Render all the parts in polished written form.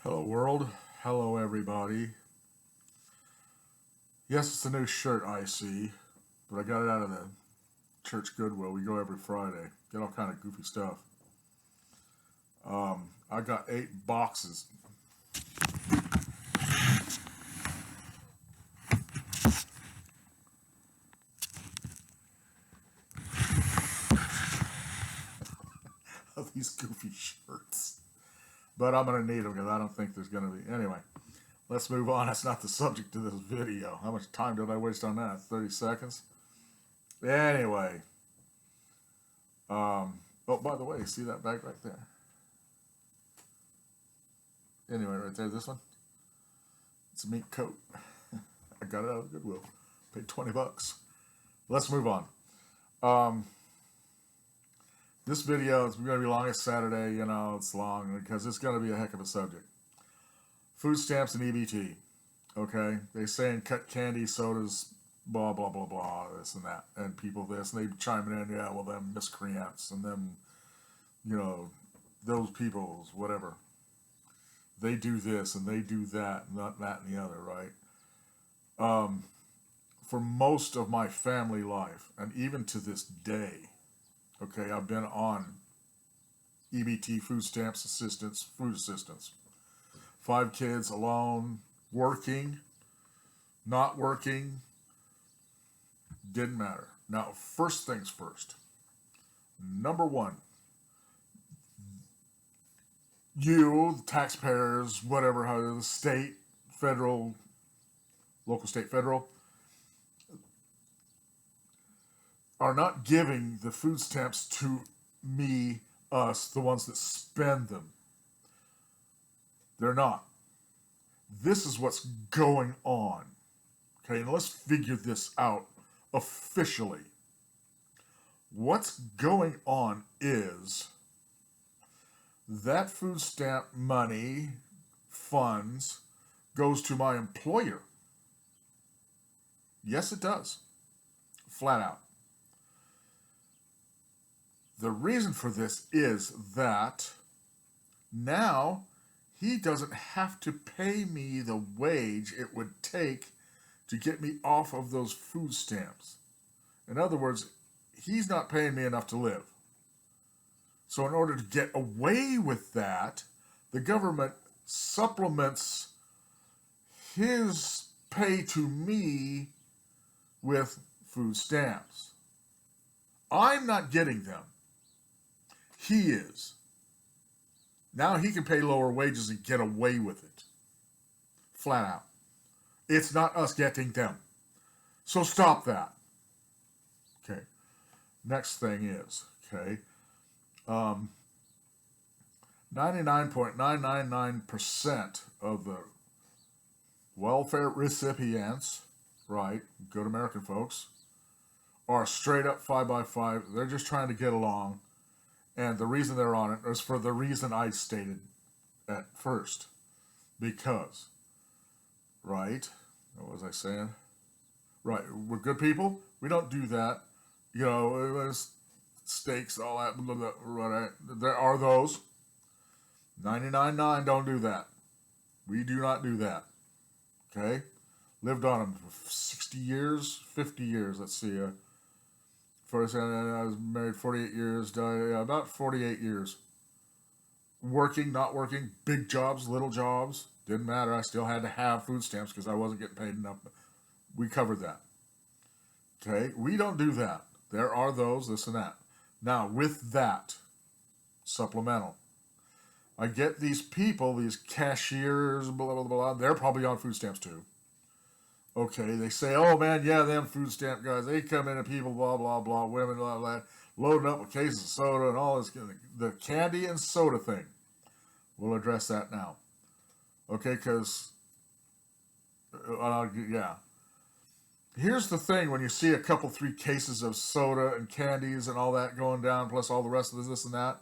Hello world, hello everybody. Yes, it's a new shirt I see, but I got it out of the church Goodwill. We go every Friday. Get all kind of goofy stuff. I got 8 boxes. Of these goofy shirts. But I'm going to need them because I don't think there's going to be. Anyway, let's move on. That's not the subject of this video. How much time did I waste on that? 30 seconds? Anyway. Oh, by the way, see that bag right there? Anyway, right there, this one. It's a mink coat. I got it out of Goodwill. Paid $20. Let's move on. This video is going to be long as Saturday. You know, it's long because it's going to be a heck of a subject. Food stamps and EBT. Okay, they saying cut candy, sodas, blah blah blah blah, this and that, and people this, and they chiming in, yeah, well, them miscreants and them, you know, those peoples, whatever. They do this and they do that, and that and the other, right? For most of my family life, and even to this day, okay, I've been on EBT, food stamps, assistance, food assistance. 5 kids alone, working, not working, didn't matter. Now, first things first. Number one, you, the taxpayers, whatever, how the state, federal, local, state, federal, are not giving the food stamps to me, us, the ones that spend them. They're not. This is what's going on. Okay, and let's figure this out officially. What's going on is that food stamp money, funds, goes to my employer. Yes, it does. Flat out. The reason for this is that now he doesn't have to pay me the wage it would take to get me off of those food stamps. In other words, he's not paying me enough to live. So in order to get away with that, the government supplements his pay to me with food stamps. I'm not getting them. He is. Now he can pay lower wages and get away with it. Flat out. It's not us getting them. So stop that. Okay. Next thing is, okay, 99.999% of the welfare recipients, right, good American folks, are straight up 5x5. They're just trying to get along. And the reason they're on it is for the reason I stated at first. Because, right, what was I saying? Right, we're good people. We don't do that. You know, steaks, all that, blah, blah, blah, there are those. 99.9 don't do that. We do not do that. Okay? Lived on them for 60 years, 50 years, let's see. First, I was married 48 years, about 48 years. Working, not working, big jobs, little jobs, didn't matter. I still had to have food stamps because I wasn't getting paid enough. We covered that. Okay, we don't do that. There are those, this and that. Now, with that, supplemental, I get these people, these cashiers, blah, blah, blah, they're probably on food stamps too. Okay, they say, oh man, yeah, them food stamp guys, they come in and people, blah, blah, blah, women, blah, blah, loading up with cases of soda and all this, the candy and soda thing. We'll address that now. Okay, because, yeah. Here's the thing, when you see a couple, 3 cases of soda and candies and all that going down, plus all the rest of this and that,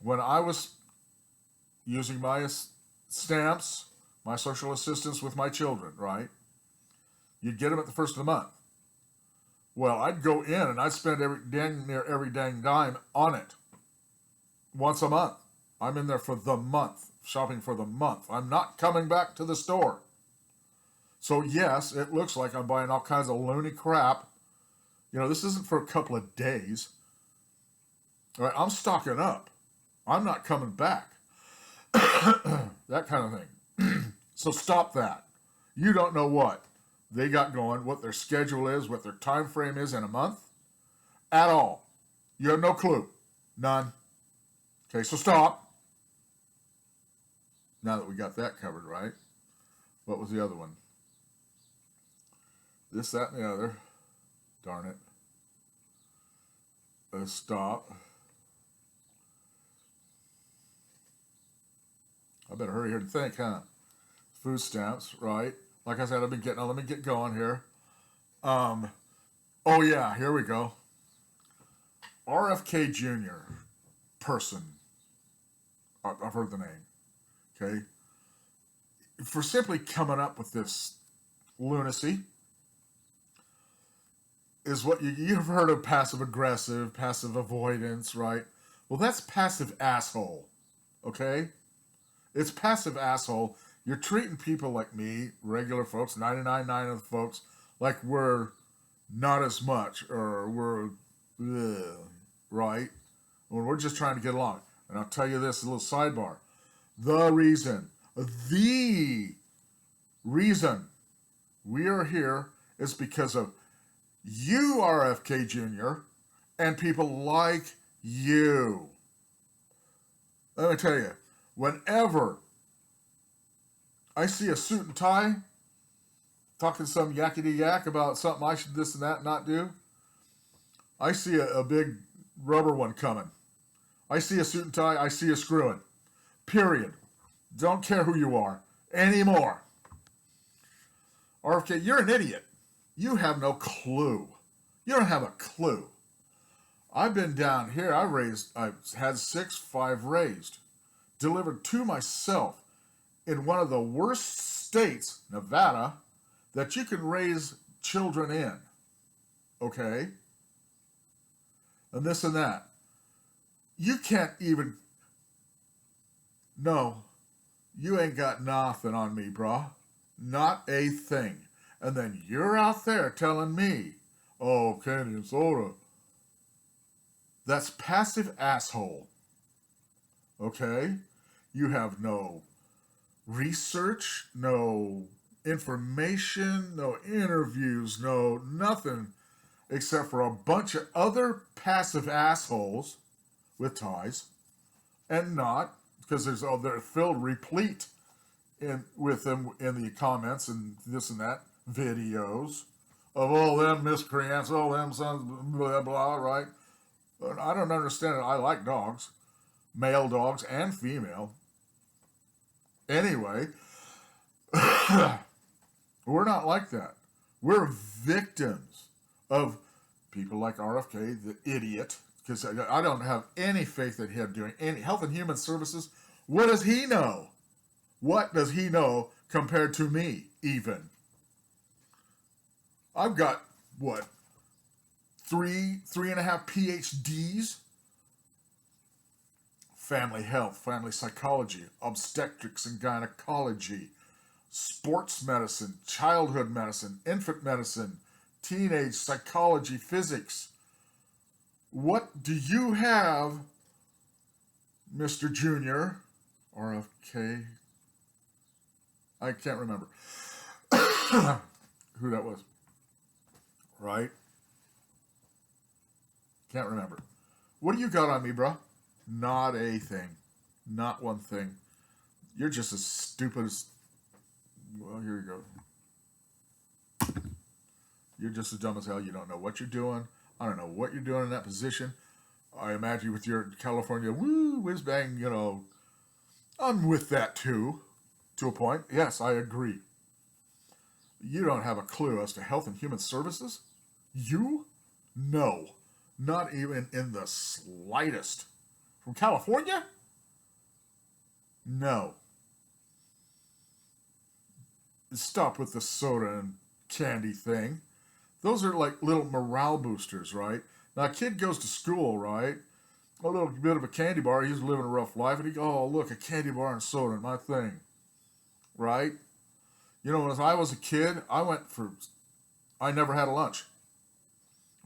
when I was using my stamps, my social assistance with my children, right? You'd get them at the first of the month. Well, I'd go in and I'd spend every dang dime on it once a month. I'm in there for the month, shopping for the month. I'm not coming back to the store. So yes, it looks like I'm buying all kinds of loony crap. You know, this isn't for a couple of days. All right, I'm stocking up. I'm not coming back. That kind of thing. So stop that. You don't know what they got going, what their schedule is, what their time frame is in a month at all. You have no clue. None. Okay, so stop. Now that we got that covered, right? What was the other one? This, that, and the other. Darn it. Stop. I better hurry here and think, huh? Food stamps, right? Like I said, let me get going here. Oh yeah, here we go. RFK Jr. person. I've heard the name. Okay. For simply coming up with this lunacy is what you've heard of passive aggressive, passive avoidance, right? Well, that's passive asshole. Okay? It's passive asshole. You're treating people like me, regular folks, 99.9 of the folks, like we're not as much, or we're, right? When we're just trying to get along. And I'll tell you this, a little sidebar. The reason we are here is because of you, RFK Jr., and people like you. Let me tell you, whenever I see a suit and tie talking some yakety yak about something I should this and that not do, I see a big rubber one coming. I see a suit and tie, I see a screwing. Period. Don't care who you are anymore. RFK, you're an idiot. You have no clue. You don't have a clue. I've been down here. I've had 6, 5 raised, delivered to myself in one of the worst states, Nevada, that you can raise children in. Okay? And this and that. You can't even... No, you ain't got nothing on me, brah. Not a thing. And then you're out there telling me, oh, candy and soda. That's passive asshole. Okay? You have no research, no information, no interviews, no nothing except for a bunch of other passive assholes with ties and not, because they're filled replete with them in the comments and this and that videos of all them miscreants, all them sons, blah, blah, right? But I don't understand it. I like dogs, male dogs and female. Anyway, we're not like that. We're victims of people like RFK, the idiot, because I don't have any faith in him doing any Health and Human Services. What does he know? What does he know compared to me, even? I've got, what, 3.5 PhDs? Family health, family psychology, obstetrics and gynecology, sports medicine, childhood medicine, infant medicine, teenage psychology, physics. What do you have, Mr. Junior? RFK? I can't remember who that was. Right? Can't remember. What do you got on me, bruh? Not a thing. Not one thing. You're just as stupid as... Well, here you go. You're just as dumb as hell. You don't know what you're doing. I don't know what you're doing in that position. I imagine with your California, whiz bang, you know. I'm with that too, to a point. Yes, I agree. You don't have a clue as to Health and Human Services? You? No. Not even in the slightest. From California? No. Stop with the soda and candy thing. Those are like little morale boosters, right? Now, a kid goes to school, right? a little bit of a candy bar. He was living a rough life, and he go, oh, look, a candy bar and soda, my thing, right? You know, when I was a kid, I never had a lunch.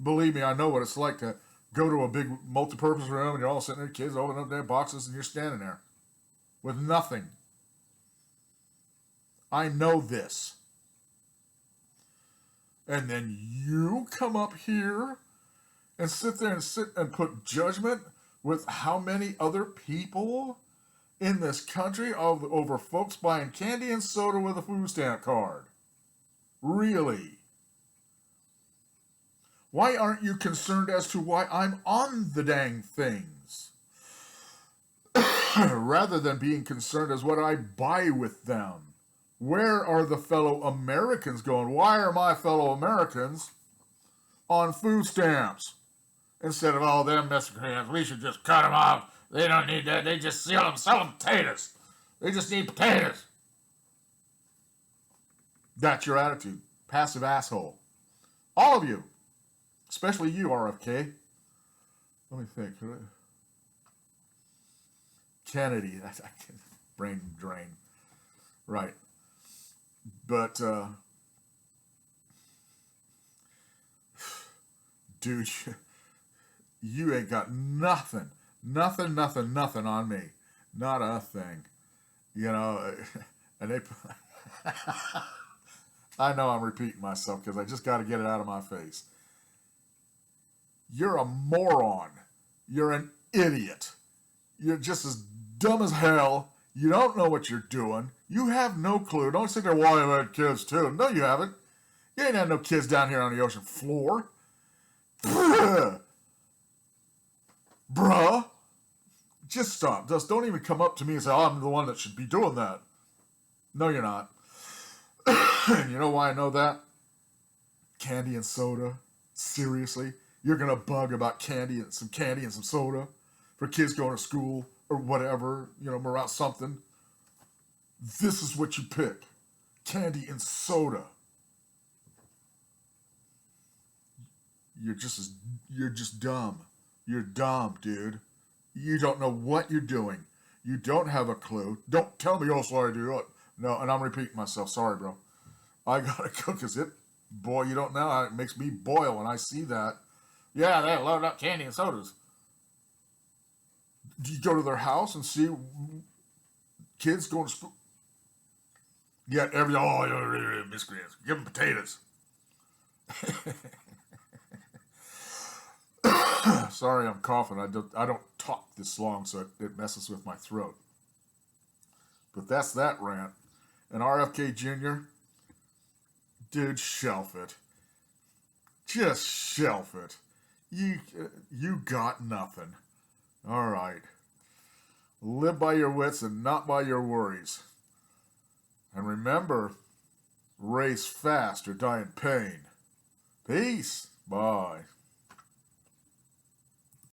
Believe me, I know what it's like to go to a big multi-purpose room and you're all sitting there, kids opening up their boxes, and you're standing there with nothing. I know this. And then you come up here and sit there and put judgment with how many other people in this country over folks buying candy and soda with a food stamp card. Really? Why aren't you concerned as to why I'm on the dang things? Rather than being concerned as what I buy with them. Where are the fellow Americans going? Why are my fellow Americans on food stamps? Instead of, oh, them miscreants, we should just cut them off. They don't need that. They just sell them potatoes. They just need potatoes. That's your attitude. Passive asshole. All of you. Especially you, RFK. Let me think. Kennedy. Brain drain. Right. But, dude, you ain't got nothing on me. Not a thing. You know, and they, I know I'm repeating myself because I just got to get it out of my face. You're a moron. You're an idiot. You're just as dumb as hell. You don't know what you're doing. You have no clue. Don't sit there, well, I've had kids too. No, you haven't. You ain't had no kids down here on the ocean floor. Bruh. Just stop. Just don't even come up to me and say, oh, I'm the one that should be doing that. No, you're not. And you know why I know that? Candy and soda. Seriously? You're going to bug about candy and some soda for kids going to school or whatever, you know, around something. This is what you pick. Candy and soda. You're just dumb. You're dumb, dude. You don't know what you're doing. You don't have a clue. Don't tell me, oh, sorry, dude. No, and I'm repeating myself. Sorry, bro. I gotta go because boy, you don't know how it makes me boil when I see that. Yeah, they loaded up candy and sodas. Do you go to their house and see kids going to school? Yet miscreants. Give them potatoes. Sorry, I'm coughing. I don't talk this long, so it messes with my throat. But that's that rant. And RFK Jr., dude, shelf it. Just shelf it. You got nothing. All right. Live by your wits and not by your worries. And remember, race fast or die in pain. Peace. Bye.